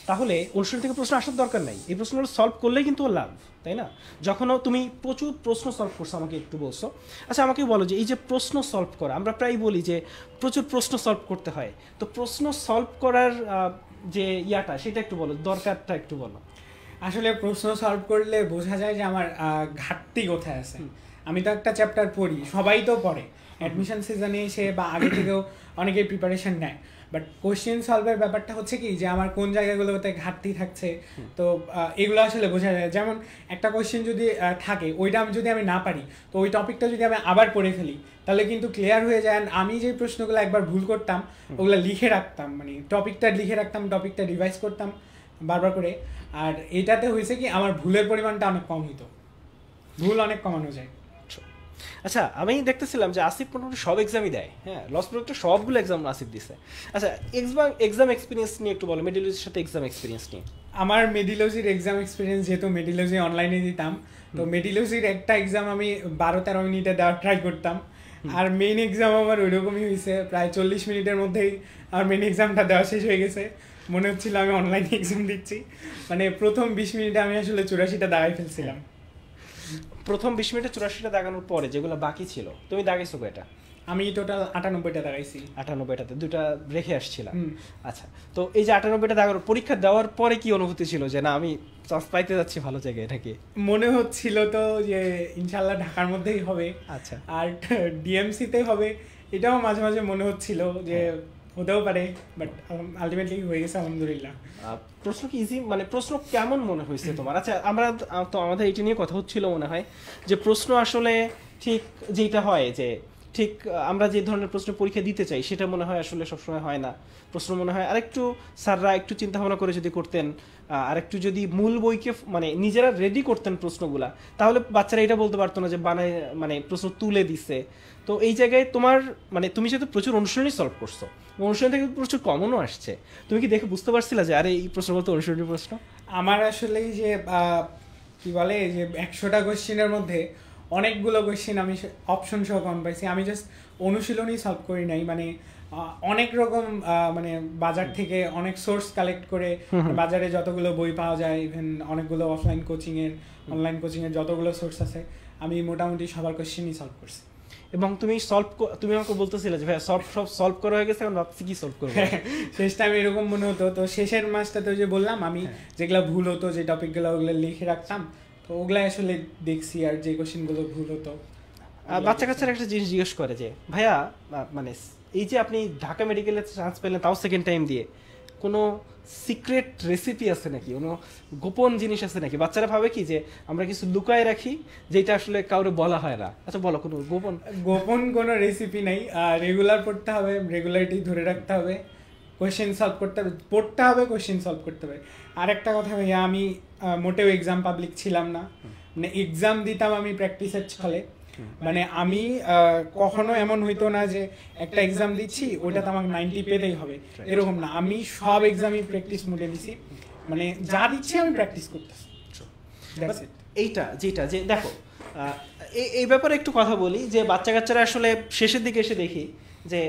তাহলে অনুশীলন থেকে প্রশ্ন আসার দরকার নাই, এই প্রশ্নগুলো সলভ করলেই কিন্তু লাভ, তাই না? যখনও তুমি প্রচুর প্রশ্ন সলভ করছো, আমাকে একটু বলছো, আচ্ছা আমাকে বলো যে এই যে প্রশ্ন সলভ করা, আমরা প্রায় বলি যে প্রচুর প্রশ্ন সলভ করতে হয়, তো প্রশ্ন সলভ করার যে সেটা একটু বলো, দরকারটা একটু বলো। আসলে প্রশ্ন সলভ করলে বোঝা যায় যে আমার ঘাটতি কোথায় আছে। আমি তো একটা চ্যাপ্টার পড়ি, সবাই তো পড়ে, অ্যাডমিশন সিজনে এসে বা আগে থেকেও অনেকেই প্রিপারেশন নেয়, বাট কোশ্চেন সলভের ব্যাপারটা হচ্ছে কি যে আমার কোন জায়গাগুলোতে ঘাটতি থাকছে, তো এগুলো আসলে বোঝা যায়। যেমন একটা কোশ্চেন যদি থাকে, ওইটা যদি আমি না পারি, তো ওই টপিকটা যদি আমি আবার পড়ে ফেলি তাহলে কিন্তু ক্লিয়ার হয়ে যায়। আমি যে প্রশ্নগুলো একবার ভুল করতাম ওগুলো লিখে রাখতাম, মানে টপিকটা লিখে রাখতাম, টপিকটা রিভাইজ করতাম বারবার করে। আর এটাতে হয়েছে কি আমার ভুলের পরিমাণটা অনেক কম হইতো, ভুল অনেক কমানো যায়। আচ্ছা, আমি দেখতেছিলাম যে আসিফ মোটামুটি সব এক্সামই দেয়, হ্যাঁ, লস প্রোডাক্টের সবগুলো এক্সাম আসিফ দিছে। আচ্ছা, এক্সাম এক্সপিরিয়েন্স নিয়ে একটু বলো, মেডিলজির সাথে এক্সাম এক্সপিরিয়েন্স নিয়ে। আমার মেডিলজির এক্সাম এক্সপিরিয়েন্স, যেহেতু মেডিলজি অনলাইনে দিতাম, তো মেডিলজির একটা এক্সাম আমি 12-13 মিনিটে দেওয়ার ট্রাই করতাম, আর মেইন এক্সাম আমার ওইরকমই হয়েছে, প্রায় 40 মিনিটের মধ্যেই আমার মেইন এক্সামটা দেওয়া শেষ হয়ে গেছে। মনে হচ্ছিল আমি অনলাইনে এক্সাম দিচ্ছি, মানে প্রথম 20 মিনিটে আমি আসলে 84টা দাগাই ফেলছিলাম। প্রথম 20 মিনিটে 84টা দাগানোর পরে যেগুলো বাকি ছিল তুমি দাগাইছো কয়টা? আমি টোটাল 98টা দাগাইছি। 98টাতে 2টা রেখে আসছিলাম। আচ্ছা, তো এই যে 98টা দাগানোর পরীক্ষা দেওয়ার পরে কি অনুভূতি ছিল যে না আমি চান্স পাইতে যাচ্ছি ভালো জায়গায়? এটাকে মনে হচ্ছিল তো যে ইনশাল্লাহ ঢাকার মধ্যেই হবে, আচ্ছা, আর ডিএমসিতে হবে, এটাও মাঝে মাঝে মনে হচ্ছিল যে হতেও পারে, বাট আলটিমেটলি হয়ে গেছে আলহামদুলিল্লাহ। প্রশ্ন কি ইজি, মানে প্রশ্ন কেমন মনে হয়েছে তোমার? আচ্ছা, আমরা তো আমাদের এটা নিয়ে কথা হচ্ছিল মনে হয় যে প্রশ্ন আসলে ঠিক যেটা হয় যে ঠিক আমরা যে ধরনের প্রশ্ন পরীক্ষা দিতে চাই সেটা মনে হয় আসলে সবসময় হয় না। প্রশ্ন মনে হয় আরেকটু স্যাররা একটু চিন্তা ভাবনা করে যদি করতেন, আরেকটু যদি মূল বইকে মানে নিজেরা রেডি করতেন প্রশ্নগুলা, তাহলে বাচ্চারা এটা বলতে পারতো না যে বানায় মানে প্রশ্ন তুলে দিছে। তো এই জায়গায় তোমার মানে তুমি যেহেতু প্রচুর অনুশীলনী সলভ করছো, অনুশীলন থেকে প্রচুর কমনও আসছে, তুমি কি দেখে বুঝতে পারছিলা যে আরে এই প্রশ্নগুলো তো অনুশীলনী প্রশ্ন? আমার আসলে যে কি বলে যে 100টা কোশ্চেনের মধ্যে অনেকগুলো কোশ্চেন আমি অপশন সহ কম পাইছি। আমি জাস্ট অনুশীলনই সলভ করি নাই, মানে অনেক রকম মানে বাজার থেকে অনেক সোর্স কালেক্ট করে, বাজারে যতগুলো বই পাওয়া যায়, ইভেন অনেকগুলো অফলাইন কোচিংয়ের অনলাইন কোচিংয়ের যতগুলো সোর্স আছে, আমি মোটামুটি সবার কোশ্চেনই সলভ করছি। এবং তুমি আমাকে বলতেছিলে যে ভাই সব সলভ করা হয়ে গেছে, এখন ভাবছি কি সলভ করবো। শেষ টাইম এরকম মনে হতো। তো শেষের মাসটাতে যে বললাম আমি যেগুলো ভুল হতো, যে টপিকগুলো ওগুলো লিখে রাখতাম, তো ওগুলাই আসলে দেখছি, আর যে কোশ্চেনগুলো ভুল হতো। বাচ্চা কাচ্চারা একটা জিনিস জিজ্ঞেস করে যে ভাইয়া মানে এই যে আপনি ঢাকা মেডিকেলে চান্স পেলেন, তাও সেকেন্ড টাইম দিয়ে, কোনো সিক্রেট রেসিপি আছে নাকি, কোনো গোপন জিনিস আছে নাকি? বাচ্চারা ভাবে কি যে আমরা কিছু লুকায় রাখি যেটা আসলে কাউরে বলা হয় না। আচ্ছা বলো, কোনো গোপন কোনো রেসিপি নেই। রেগুলার পড়তে হবে, রেগুলারিটি ধরে রাখতে হবে, কোয়েশ্চেন সলভ করতে হবে, পড়তে হবে, কোয়েশ্চেন সলভ করতে হবে। আর একটা কথা ভাইয়া, আমি মোটেও এক্সাম পাবলিক ছিলাম না, মানে এক্সাম দিতাম আমি প্র্যাকটিসের ছলে। মানে আমি কখনো এমন হইতো না যে একটা এক্সাম দিচ্ছি ওইটাতে আমাকে 90 পেতেই হবে, এরকম না। আমি সব এক্সামই প্র্যাকটিস মোডে নিছি, মানে যা দিচ্ছি আমি প্র্যাকটিস করতেছি। এইটা যেটা যে দেখো, এই ব্যাপারে একটু কথা বলি যে বাচ্চা কাচ্চারা আসলে শেষের দিকে এসে দেখি যে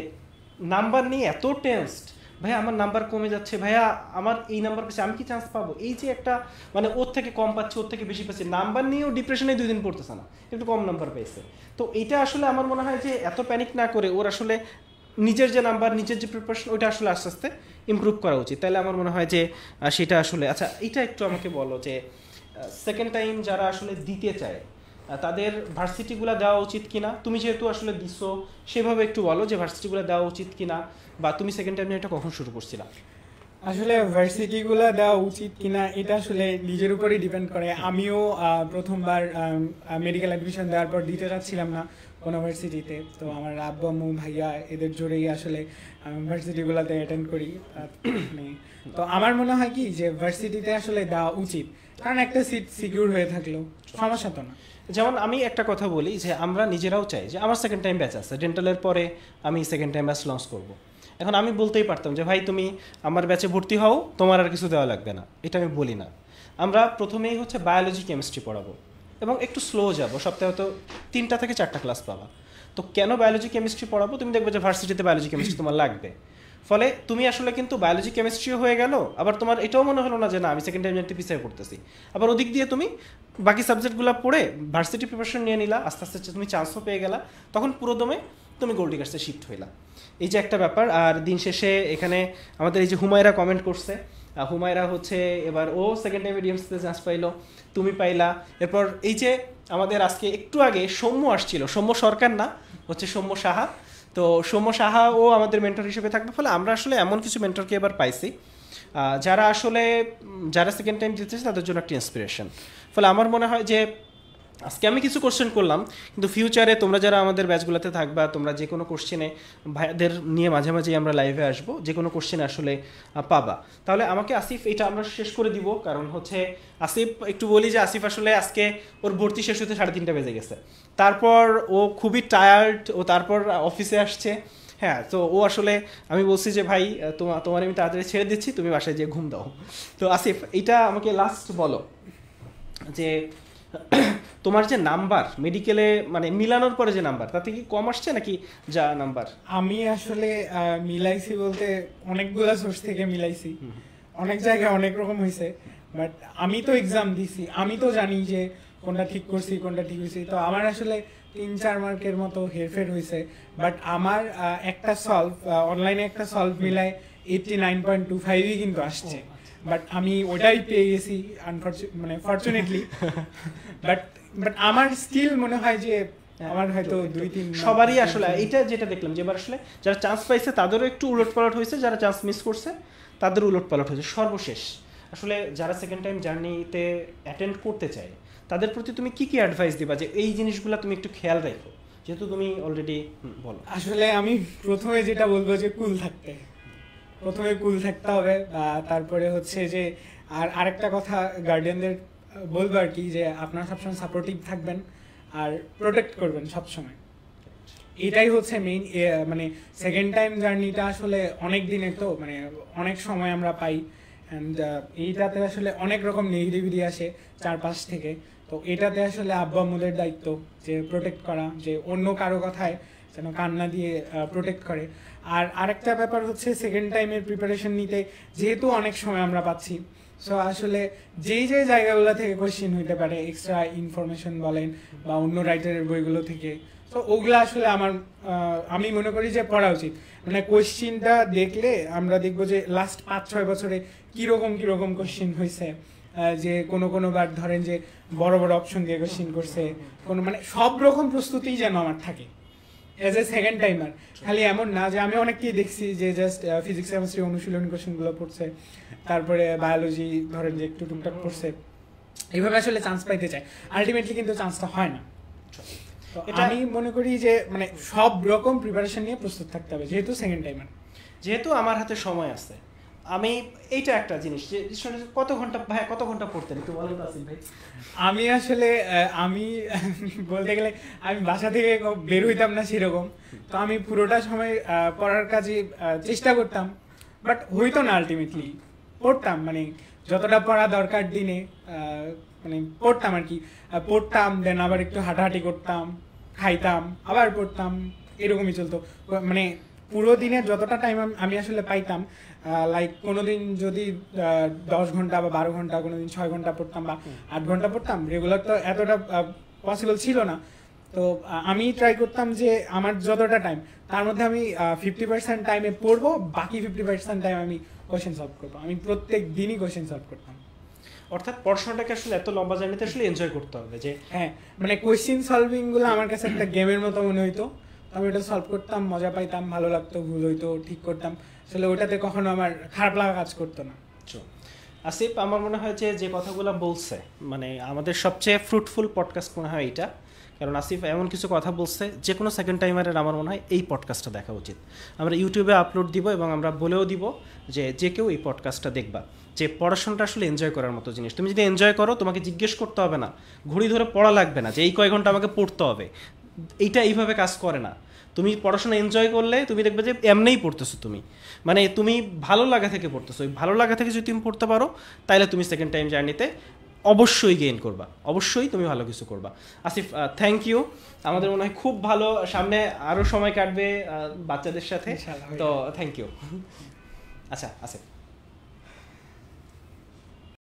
নাম্বার নিয়ে এত টেন্সড, ভাইয়া আমার নাম্বার কমে যাচ্ছে, ভাইয়া আমার এই নাম্বার পেয়েছে, আমি কি চান্স পাবো? এই যে একটা মানে ওর থেকে কম পাচ্ছে, ওর থেকে বেশি পাচ্ছে, নাম্বার নিয়েও ডিপ্রেশনে 2 দিন পড়তেছে না, একটু কম নাম্বার পেয়েছে। তো এইটা আসলে আমার মনে হয় যে এত প্যানিক না করে ওর আসলে নিজের যে নাম্বার, নিজের যে প্রিপারেশন, ওইটা আসলে আস্তে আস্তে ইমপ্রুভ করা উচিত। তাহলে আমার মনে হয় যে সেটা আসলে আচ্ছা এইটা একটু আমাকে বলো যে সেকেন্ড টাইম যারা আসলে দিতে চায় তাদের ভার্সিটিগুলো দেওয়া উচিত কিনা? তুমি যেহেতু আসলে দিছো সেভাবে একটু বলো যে ভার্সিটিগুলো দেওয়া উচিত কিনা, বা তুমি সেকেন্ড টাইম এটা কখন শুরু করছিলা? আসলে ভার্সিটিগুলো দেওয়া উচিত কিনা এটা আসলে নিজের উপরেই ডিপেন্ড করে। আমিও প্রথমবার মেডিকেল অ্যাডমিশন দেওয়ার পর দিতে চাচ্ছিলাম না কোনো ভার্সিটিতে, তো আমার আব্বু আম্মু ভাইয়া এদের জোরেই আসলে ভার্সিটিগুলোতে অ্যাটেন্ড করি। তো আমার মনে হয় কি যে ভার্সিটিতে আসলে দেওয়া উচিত, কারণ একটা সিট সিকিউর হয়ে থাকলো সমস্যা তো না। যেমন আমি একটা কথা বলি যে আমরা নিজেরাও চাই যে আমার সেকেন্ড টাইম ব্যাচ আছে, ডেন্টালের পরে আমি সেকেন্ড টাইম ব্যাচ লঞ্চ করব। এখন আমি বলতেই পারতাম যে ভাই তুমি আমার ব্যাচে ভর্তি হও, তোমার আর কিছু দেওয়া লাগবে না, এটা আমি বলি না। আমরা প্রথমেই হচ্ছে বায়োলজি কেমিস্ট্রি পড়াবো এবং একটু স্লো যাবো, সপ্তাহে হয়তো 3টা থেকে 4টা ক্লাস পাবা। তো কেন বায়োলজি কেমিস্ট্রি পড়াবো? তুমি দেখবে যে ভার্সিটিতে বায়োলজি কেমিস্ট্রি তোমার লাগবে, ফলে তুমি আসলে কিন্তু বায়োলজি কেমিস্ট্রিও হয়ে গেল, আবার তোমার এটাও মনে হলো না যে না আমি সেকেন্ড টাইম একটু পিছিয়ে পড়তেছি, আবার ওদিক দিয়ে তুমি বাকি সাবজেক্টগুলো পড়ে ভার্সিটি প্রিপারেশন নিয়ে নিলা, আস্তে আস্তে তুমি চান্সও পেয়ে গেলা, তখন পুরো দমে তুমি গোল্ড ডিগার্সে শিফট হইলা। এই যে একটা ব্যাপার। আর দিন শেষে এখানে আমাদের এই যে হুমায়রা কমেন্ট করছে, হুমায়রা হচ্ছে এবার ও সেকেন্ড টাইমে ডিএমসিতে চান্স পাইলো, তুমি পাইলা। এরপর এই যে আমাদের আজকে একটু আগে সৌম্য আসছিল, সৌম্য সরকার না, হচ্ছে সৌম্য সাহা। তো সৌম্য সাহা ও আমাদের মেন্টর হিসেবে থাকবে, ফলে আমরা আসলে এমন কিছু মেন্টরকে এবার পাইছি যারা আসলে যারা সেকেন্ড টাইম দিতেছে তাদের জন্য একটা ইন্সপিরেশন। ফলে আমার মনে হয় যে আজকে আমি কিছু কোশ্চেন করলাম, কিন্তু ফিউচারে তোমরা যারা আমাদের ব্যাচগুলোতে থাকবা, তোমরা যে কোনো কোশ্চেনে ভাইদের নিয়ে মাঝে মাঝেই আমরা লাইভে আসবো, যে কোনো কোশ্চেনে আসলে পাবা। তাহলে আমাকে আসিফ এটা আমরা শেষ করে দিব, কারণ হচ্ছে আসিফ একটু বলি যে আসিফ আসলে আজকে ওর ভর্তি শেষ হতে 3:30 বেজে গেছে, তারপর ও খুবই টায়ার্ড, ও তারপর অফিসে আসছে। হ্যাঁ, তো ও আসলে আমি বলছি যে ভাই তোমার আমি তাড়াতাড়ি ছেড়ে দিচ্ছি, তুমি বাসায় যেয়ে ঘুম দাও। তো আসিফ এইটা আমাকে লাস্ট বলো যে তোমার যে নাম্বার মেডিকেলে মানে মিলানোর পরে যে নাম্বার, তাতে কি কম আসছে নাকি যা নাম্বার? আমি আসলে মিলাইছি বলতে অনেকগুলা সোর্স থেকে মিলাইছি, অনেক জায়গায় অনেক রকম হয়েছে, বাট আমি তো এক্সাম দিছি, আমি তো জানি যে কোনটা ঠিক করছি কোনটা ঠিক হয়েছে। তো আমার আসলে 3-4 মার্কের মতো হেরফের হয়েছে, বাট আমার একটা সলভ অনলাইনে একটা সলভ মিলায় 89.25ই কিন্তু আসছে, বাট আমি ওটাই পেয়ে গেছি মানে ফরচুনেটলি। বাট আমার স্কিল মনে হয় যে আমার হয়তো 2-3 সবারই আসলে এটা যেটা দেখলাম যে এবার আসলে যারা চান্স পাইছে তাদেরও একটু উলটপালট হয়েছে, যারা চান্স মিস করছে তাদেরও উলটপালট হয়েছে। সর্বশেষ আসলে যারা সেকেন্ড টাইম জার্নিতে অ্যাটেন্ড করতে চায় তাদের প্রতি তুমি কি কি অ্যাডভাইস দিবা যে এই জিনিসগুলো তুমি একটু খেয়াল রাখো, যেহেতু তুমি অলরেডি বলো? আসলে আমি প্রথমে যেটা বলবো যে প্রথমে কুল থাকতে হবে, তারপরে হচ্ছে যে আরেকটা কথা গার্ডিয়ানদের বলবো আর কি, যে আপনারা সবসময় সাপোর্টিভ থাকবেন আর প্রোটেক্ট করবেন সবসময়। এটাই হচ্ছে মেইন। মানে সেকেন্ড টাইম জার্নিটা আসলে অনেক দিনের, তো মানে অনেক সময় আমরা পাই, অ্যান্ড এইটাতে আসলে অনেক রকম নেগেটিভিটি আসে চারপাশ থেকে। তো এটাতে আসলে আব্বা আম্মুদের দায়িত্ব যে প্রোটেক্ট করা, যে অন্য কারো কথায় যেন কান্না দিয়ে প্রোটেক্ট করে। আর আরেকটা ব্যাপার হচ্ছে সেকেন্ড টাইমের প্রিপারেশন নিতে যেহেতু অনেক সময় আমরা পাচ্ছি, সো আসলে যেই যে জায়গাগুলো থেকে কোয়েশ্চেন হইতে পারে, এক্সট্রা ইনফরমেশন বলেন বা অন্য রাইটারের বইগুলো থেকে, তো ওগুলো আসলে আমি মনে করি যে পড়া উচিত। মানে কোয়েশ্চেনটা দেখলে আমরা দেখবো যে লাস্ট 5-6 বছরে কীরকম কোয়েশ্চেন হয়েছে, যে কোনো বার ধরেন যে বড় বড় অপশন দিয়ে কোয়েশ্চেন করছে, কোনো মানে সব রকম প্রস্তুতিই যেন আমার থাকে এজ এ সেকেন্ড টাইমার। খালি এমন না যে আমি অনেককেই দেখছি যে জাস্ট ফিজিক্স কেমিস্ট্রি অনুশীলনী কোয়েশ্চেনগুলো পড়ছে, তারপরে বায়োলজি ধরেন যে একটু টুকটাক পড়ছে, এইভাবে আসলে চান্স পাইতে চায়, আলটিমেটলি কিন্তু চান্সটা হয় না। তো আমি মনে করি যে মানে সব রকম প্রিপারেশন নিয়ে প্রস্তুত থাকতে হবে যেহেতু সেকেন্ড টাইমার। যেহেতু আমার হাতে সময় আছে, আমি এইটা একটা জিনিস যে কত ঘন্টা পড়তেন একটু বলেন তো আসিফ ভাই। আমি আসলে আমি বলতে গেলে আমি বাসা থেকে বের হইতাম না সেরকম, তো আমি পুরোটা সময় পড়ার কাজে চেষ্টা করতাম, বাট হইতো না আলটিমেটলি। পড়তাম মানে যতটা পড়া দরকার দিনে মানে পড়তাম আর কি, পড়তাম দেন আবার একটু হাঁটাহাঁটি করতাম, খাইতাম, আবার পড়তাম, এরকমই চলতো। মানে পুরো দিনে যতটা টাইম আমি আসলে পাইতাম, লাইক কোনোদিন যদি 10 ঘন্টা বা 12 ঘন্টা, কোনোদিন 6 ঘন্টা পড়তাম বা 8 ঘন্টা পড়তাম, রেগুলার তো এতটা পসিবল ছিল না। তো আমি ট্রাই করতাম যে আমার যতটা টাইম তার মধ্যে আমি 50% টাইমে পড়বো, বাকি 50% টাইম আমি কোয়েশ্চেন সলভ করবো। আমি প্রত্যেক দিনই কোয়েশ্চেন সলভ করতাম। অর্থাৎ পড়াশোনাটাকে আসলে এত লম্বা জার্নিতে আসলে এনজয় করতে হবে, যে হ্যাঁ মানে কোয়েশ্চেন সলভিংগুলো আমার কাছে একটা গেমের মতো মনে হইতো। আমি ওটা সলভ করতাম, মজা পাইতাম, ভালো লাগতো, ভুল হইতো ঠিক করতাম, আসলে ওটাতে কখনো আমার খারাপ লাগা কাজ করতো না। আসিফ, আমার মনে হয় যে কথাগুলো বলছে মানে আমাদের সবচেয়ে ফ্রুটফুল পডকাস্ট মনে হয় এইটা, কারণ আসিফ এমন কিছু কথা বলছে যে কোনো সেকেন্ড টাইমারের আমার মনে হয় এই পডকাস্টটা দেখা উচিত। আমরা ইউটিউবে আপলোড দিব এবং আমরা বলেও দিব যে কেউ এই পডকাস্টটা দেখবা, যে পড়াশোনাটা আসলে এনজয় করার মতো জিনিস। তুমি যদি এনজয় করো, তোমাকে জিজ্ঞেস করতে হবে না, ঘড়ি ধরে পড়া লাগবে না যে এই কয় ঘন্টা আমাকে পড়তে হবে, এইটা এইভাবে কাজ করে না। তুমি পড়াশোনা এনজয় করলে তুমি দেখবে যে এমনিই পড়তেছো, তুমি মানে তুমি ভালো লাগা থেকে পড়তেছো, ওই ভালো লাগা থেকে যদি তুমি পড়তে পারো তাহলে তুমি সেকেন্ড টাইম জার্নিতে অবশ্যই গেইন করবা, অবশ্যই তুমি ভালো কিছু করবা। Asif, thank you. আমাদের মনে হয় খুব ভালো সামনে আরও সময় কাটবে বাচ্চাদের সাথে, তো থ্যাংক ইউ। আচ্ছা আসিফ।